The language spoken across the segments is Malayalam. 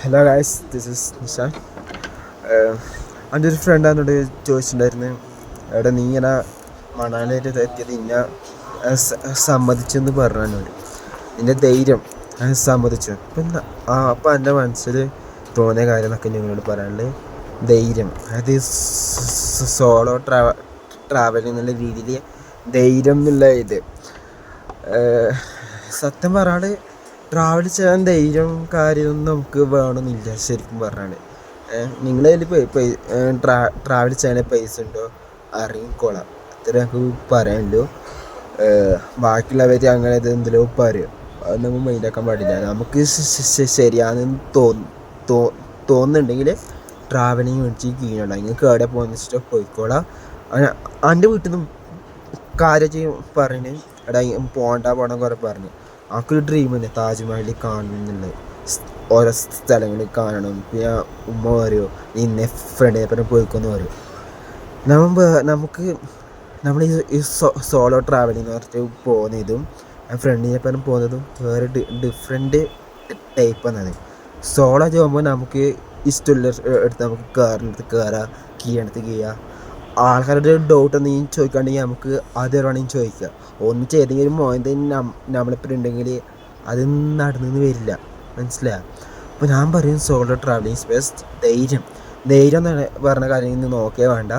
Hello guys, this is Nishan. എൻ്റെ ഒരു ഫ്രണ്ട് എന്നോട് ചോദിച്ചിട്ടുണ്ടായിരുന്നു, എവിടെ നീ ഇങ്ങനെ മണാലിയായിട്ട് എത്തിയത് ഇന്ന സമ്മതിച്ചെന്ന് പറഞ്ഞു. എന്നോട് നിൻ്റെ ധൈര്യം സമ്മതിച്ചു. അപ്പം എൻ്റെ മനസ്സിൽ തോന്നിയ കാര്യം എന്നൊക്കെ നിങ്ങളോട് പറയാനുള്ളത് ധൈര്യം. അതായത് സോളോ ട്രാവലിംഗ് എന്നുള്ള രീതിയിൽ ധൈര്യം എന്നുള്ള ഇത് സത്യം പറയാണ്ട് ട്രാവൽ ചെയ്യാൻ ധൈര്യം കാര്യമൊന്നും നമുക്ക് വേണമെന്നില്ല. ശരിക്കും പറഞ്ഞാൽ നിങ്ങളതിൽ ട്രാവൽ ചെയ്യാൻ പൈസ ഉണ്ടോ ഇറങ്ങിക്കോളാം, അത്ര നമുക്ക് പറയാനുള്ളൂ. ബാക്കിയുള്ളവർ അങ്ങനെ ഇത് എന്തെങ്കിലും പറയും, അത് നമുക്ക് മൈൻഡാക്കാൻ പാടില്ല. നമുക്ക് ശരിയാണെന്ന് തോന്നുന്നുണ്ടെങ്കിൽ ട്രാവലിങ് മേടിച്ച് കീഴണം. നിങ്ങൾക്ക് എവിടെ പോകുന്ന വെച്ചിട്ട് പോയിക്കോളാം. എൻ്റെ വീട്ടിൽ നിന്നും കാര്യം ചെയ്യും പറഞ്ഞ് എടാ പോകണം കുറേ പറഞ്ഞു. ആൾക്കൊരു ഡ്രീമുണ്ട് താജ്മഹൽ കാണണം എന്നുള്ളത്, ഓരോ സ്ഥലങ്ങളിൽ കാണണം. പിന്നെ ഉമ്മ പറയുമോ ഇന്നെ ഫ്രണ്ടിനെ പറഞ്ഞ് പോയിക്കൊന്ന് പറയും. നമ്മൾ ഈ സോളോ ട്രാവലിംഗ് എന്ന് പറഞ്ഞിട്ട് പോകുന്നതും ഫ്രണ്ടിനെ പറഞ്ഞ് പോകുന്നതും വേറെ ഡിഫറെൻറ്റ് ടൈപ്പ് എന്നത്. സോളോ ചെയ്യുമ്പോൾ നമുക്ക് ഇഷ്ടമുള്ള എടുത്ത് നമുക്ക് കയറാം, കീഴെടുത്ത് കീഴുക. ആൾക്കാരുടെ ഡൗട്ട് എന്തെങ്കിലും ചോദിക്കുകയാണെങ്കിൽ നമുക്ക് അത് വേണമെങ്കിൽ ചോദിക്കുക. ഒന്നിച്ച് ഏതെങ്കിലും മോയന്ത് നമ്മളിപ്പോൾ ഉണ്ടെങ്കിൽ അത് നടന്നു വരില്ല, മനസ്സിലായോ? അപ്പോൾ ഞാൻ പറയും സോളോ ട്രാവലിംഗ് ഇസ് ബെസ്റ്റ്. ധൈര്യം എന്ന് പറഞ്ഞ കാര്യം നോക്കിയേ വേണ്ട.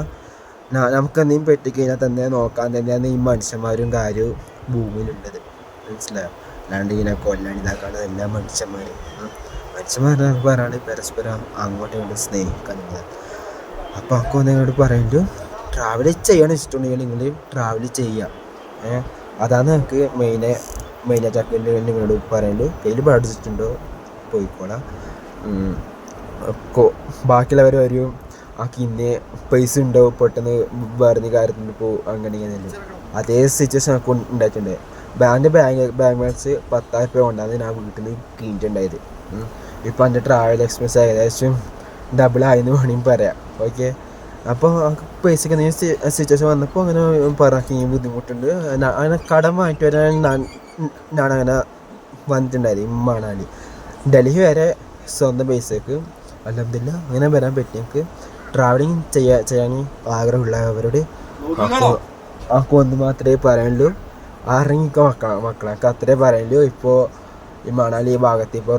നമുക്ക് എന്തെങ്കിലും പറ്റിക്കഴിഞ്ഞാൽ തന്നെ നോക്കാൻ തന്നെയാണ് ഈ മനുഷ്യന്മാരും കാര്യവും ഭൂമിയിലുള്ളത്, മനസ്സിലായോ? അല്ലാണ്ട് ഇങ്ങനെ കൊല്ലാൻ ഇതാക്കാണ് എല്ലാ മനുഷ്യന്മാരെ പറയാണ്ട് പരസ്പരം അങ്ങോട്ടും ഇങ്ങോട്ടും സ്നേഹിക്കാനുള്ളത്. അപ്പോൾ ഒക്കെ നിങ്ങളോട് പറയുമ്പോൾ ട്രാവൽ ചെയ്യണം ഇഷ്ടമുണ്ടെങ്കിൽ നിങ്ങൾ ട്രാവൽ ചെയ്യുക. അതാണ് നമുക്ക് മെയിനായിട്ട് നിങ്ങളോട് പറയുന്നത്. കയ്യിൽ ബാധിച്ചിട്ടുണ്ടോ പോയിക്കോളാം. ബാക്കിയുള്ളവർ വരും ഇന്നെ പൈസ ഉണ്ടോ പെട്ടെന്ന് വേറെ കാര്യത്തിന് പോകും, അങ്ങനെ ഇങ്ങനെയല്ലേ. അതേ സിറ്റുവേഷൻ ഒക്കെ ഉണ്ടായിട്ടുണ്ട്. എൻ്റെ ബാങ്ക് ബാലൻസ് 10,000 രൂപ കൊണ്ടാണ് ഞാൻ വീട്ടിൽ നിന്ന് കീഴിട്ടുണ്ടായത്. ഇപ്പോൾ എൻ്റെ ട്രാവൽ എക്സ്പെൻസ് ഏകദേശം ഡബിളായെന്ന് വേണമെങ്കിൽ പറയാം. ഓക്കെ, അപ്പോൾ പൈസക്ക് എന്തെങ്കിലും സിറ്റുവേഷൻ വന്നപ്പോൾ അങ്ങനെ പറഞ്ഞ ബുദ്ധിമുട്ടുണ്ട്. അങ്ങനെ കടം വാങ്ങിയിട്ട് വരാൻ ഞാനങ്ങനെ വന്നിട്ടുണ്ടായത്. മണാലി ഡൽഹി വരെ സ്വന്തം പൈസക്ക് അൽഹംദുലില്ലാ അങ്ങനെ വരാൻ പറ്റി. എനിക്ക് ട്രാവലിങ് ചെയ്യാൻ ആഗ്രഹമുള്ളവരോട് ഒന്ന് മാത്രമേ പറയാനുള്ളൂ, ഇറങ്ങിക്കോ മക്കളെ അത്രേ പറയാനുള്ളൂ. ഇപ്പോൾ ഈ മണാലി ഭാഗത്ത് ഇപ്പോൾ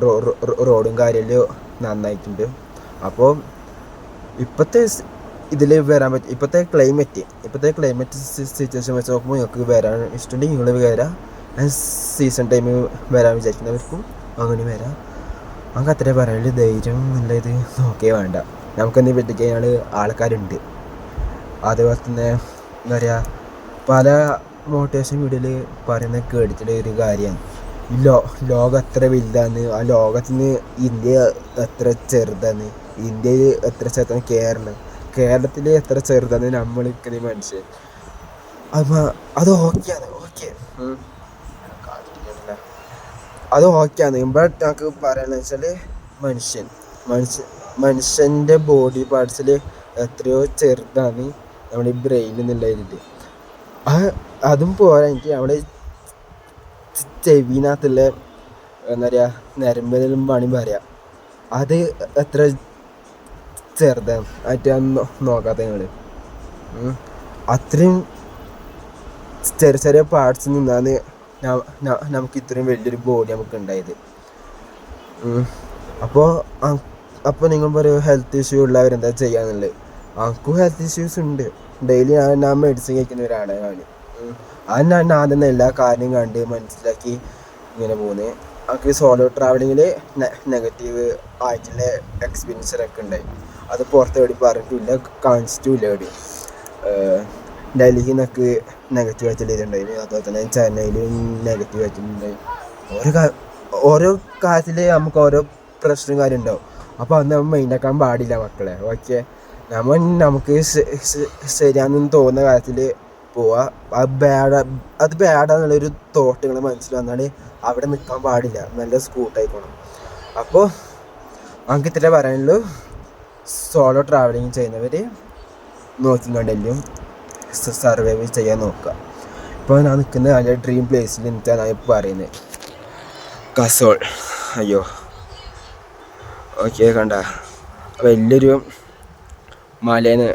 റോഡും കാര്യമെല്ലാം നന്നായിട്ടുണ്ട്. അപ്പോൾ ഇപ്പോഴത്തെ ഇതിൽ വരാൻ പറ്റും. ഇപ്പോഴത്തെ ക്ലൈമറ്റ് സിറ്റുവേഷൻ വെച്ച് നോക്കുമ്പോൾ നിങ്ങൾക്ക് വരാൻ ഇഷ്ടമുണ്ടെങ്കിൽ നിങ്ങൾ വരാം. സീസൺ ടൈമിൽ വരാൻ വിചാരിക്കുന്നവർക്കും അങ്ങനെ വരാം. നമുക്ക് അത്രേ പറയാനുള്ളൂ. ധൈര്യം എന്നുള്ളത് നോക്കിയേ വേണ്ട. നമുക്കെന്തെങ്കിലും പറ്റിക്കഴിഞ്ഞാൽ ആൾക്കാരുണ്ട്. അതേപോലെ തന്നെ എന്താ പറയുക, പല മോട്ടിവേഷൻ വീഡിയോയിൽ പറയുന്ന കേട്ടിട്ടുള്ള ഒരു കാര്യമാണ് ലോകം എത്ര വലുതാണ്, ആ ലോകത്തിന് ഇന്ത്യ എത്ര ചെറുതാണ്, ഇന്ത്യയിൽ എത്ര ചെറുതാണ് കേരളത്തിൽ എത്ര ചെറുതാണ് നമ്മൾ നിൽക്കുന്ന മനുഷ്യൻ. അത് ഓക്കെയാണ്, അത് ഓക്കെയാണ്. ബട്ട് നമുക്ക് പറയാമെന്ന് വെച്ചാൽ മനുഷ്യൻ്റെ ബോഡി പാർട്സിൽ എത്രയോ ചെറുതാണ് നമ്മുടെ ഈ ബ്രെയിൻ എന്നുള്ളതിൽ. അതും പോരാ, എനിക്ക് അവിടെ ചെവിനകത്തുള്ള എന്താ പറയുക നരമ്പെല്ലാം വേണമെങ്കിൽ പറയാം, അത് എത്ര ചെറുതാണ് ആയിട്ടാണ് നോക്കാത്ത നിങ്ങൾ. അത്രയും ചെറിയ പാർട്സിൽ നിന്നാണ് നമുക്ക് ഇത്രയും വലിയൊരു ബോഡി നമുക്ക് ഉണ്ടായത്. അപ്പോൾ നിങ്ങൾ പറയും ഹെൽത്ത് ഇഷ്യൂ ഉള്ളവരെന്താ ചെയ്യാന്നുള്ളത്. എനിക്കും ഹെൽത്ത് ഇഷ്യൂസ് ഉണ്ട്. ഡെയിലി ഞാൻ മെഡിസിൻ കഴിക്കുന്ന ഒരാളാണ്. അത് ഞാൻ ആദ്യം എല്ലാ കാര്യവും കണ്ട് മനസ്സിലാക്കി ഇങ്ങനെ പോകുന്നത്. എനിക്ക് സോളോ ട്രാവലിങ്ങിൽ നെഗറ്റീവ് ആയിട്ടുള്ള എക്സ്പീരിയൻസൊക്കെ ഉണ്ടായി. അത് പുറത്ത് എവിടെ പറഞ്ഞിട്ടില്ല, കാണിച്ചിട്ടുമില്ല എവിടെ. ഡൽഹിയിൽ നിന്നൊക്കെ നെഗറ്റീവ് ആയിട്ടുള്ള ഇതുണ്ടായി, അതുപോലെ തന്നെ ചെന്നൈയിലും നെഗറ്റീവ് ആയിട്ടുണ്ടായി. ഓരോ കാര്യത്തിൽ നമുക്ക് ഓരോ പ്രശ്നവും കാര്യം ഉണ്ടാവും. അപ്പോൾ അത് നമ്മൾ മൈൻഡാക്കാൻ പാടില്ല മക്കളെ. ഓക്കെ, നമുക്ക് ശരിയാണെന്ന് തോന്നുന്ന കാര്യത്തിൽ പോവുക. അത് ബാഡാന്നുള്ളൊരു തോട്ട് നിങ്ങൾ മനസ്സിൽ വന്നാൽ അവിടെ നിൽക്കാൻ പാടില്ല, നല്ല സ്കൂട്ടായിക്കോണം. അപ്പോൾ നമുക്ക് ഇത്ര പറയാനുള്ളൂ. സോളോ ട്രാവലിങ് ചെയ്യുന്നവർ നോക്കിക്കണ്ടെങ്കിലും സർവൈവ് ചെയ്യാൻ നോക്കുക. ഇപ്പോൾ ഞാൻ നിൽക്കുന്നത് നല്ല ഡ്രീം പ്ലേസിൽ നിൽക്കാൻ ഞാൻ പറയുന്നത് കസോൾ. ഓക്കെ കണ്ട വലിയൊരു മലേന്ന്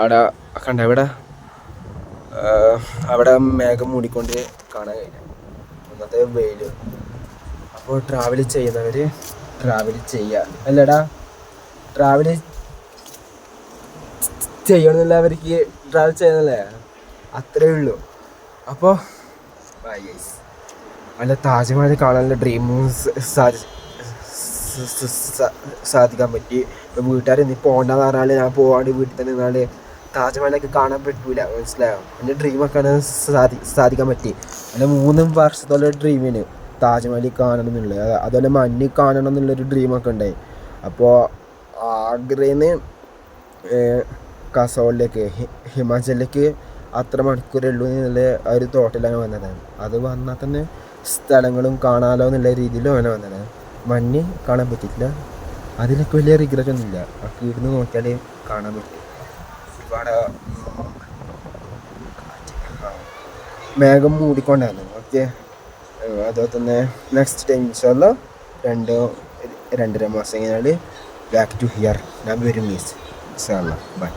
അവിടെ കണ്ട അവിടെ മേഘം മൂടിക്കൊണ്ട് കാണാൻ കഴിഞ്ഞ ഒന്നത്തെ വെയിൽ. അപ്പോൾ ട്രാവൽ ചെയ്യുന്നവർ ട്രാവൽ ചെയ്യുക അല്ലടാ, ട്രാവൽ ചെയ്യണമെന്നില്ല അവർക്ക് ട്രാവൽ ചെയ്യുന്നല്ലേ, അത്രേ ഉള്ളൂ. അപ്പോൾ അല്ല താജ്മഹൽ കാണാനുള്ള ഡ്രീമും സാധിക്കാൻ പറ്റി. ഇപ്പോൾ വീട്ടുകാർ നീ പോകണ്ടെന്ന് പറഞ്ഞാൽ ഞാൻ പോവാണ്ട് വീട്ടിൽ തന്നെ നിന്നാൽ താജ്മഹലൊക്കെ കാണാൻ പറ്റൂല, മനസ്സിലായോ? എൻ്റെ ഡ്രീമൊക്കെ സാധിക്കാൻ പറ്റി. അല്ല 3 വർഷത്തോളം ഡ്രീമിന് താജ്മഹൽ കാണണം എന്നുള്ളത്, അതുപോലെ മഞ്ഞ് കാണണം എന്നുള്ളൊരു ഡ്രീമൊക്കെ ഉണ്ടായി. അപ്പോൾ ആഗ്രയിൽ നിന്ന് കാസർഗോഡിലേക്ക് ഹിമാചലിലേക്ക് അത്ര മണിക്കൂറേ ഉള്ളൂ എന്നുള്ള ആ ഒരു തോട്ടിലാണ് വന്നതാണ്. അത് വന്നാൽ തന്നെ സ്ഥലങ്ങളും കാണാലോ എന്നുള്ള രീതിയിലും അങ്ങനെ വന്നതാണ്. മഞ്ഞ് കാണാൻ പറ്റിയിട്ടില്ല, അതിലൊക്കെ വലിയ റിഗ്രറ്റ് ഒന്നുമില്ല. ഒക്കെ ഇരുന്ന് നോക്കിയാൽ കാണാൻ പറ്റും. ഒരുപാട് മേഘം മൂടിക്കൊണ്ടായിരുന്നു. ഓക്കെ, അതുപോലെ തന്നെ നെക്സ്റ്റ് ടൈം ഇൻഷാല്ലാ 2-2.5 മാസം കഴിഞ്ഞാൽ ബാക്ക് ടു ഹിയർ ഞാൻ വരും മീസ് ഇൻഷാല്ലാ. ബൈ.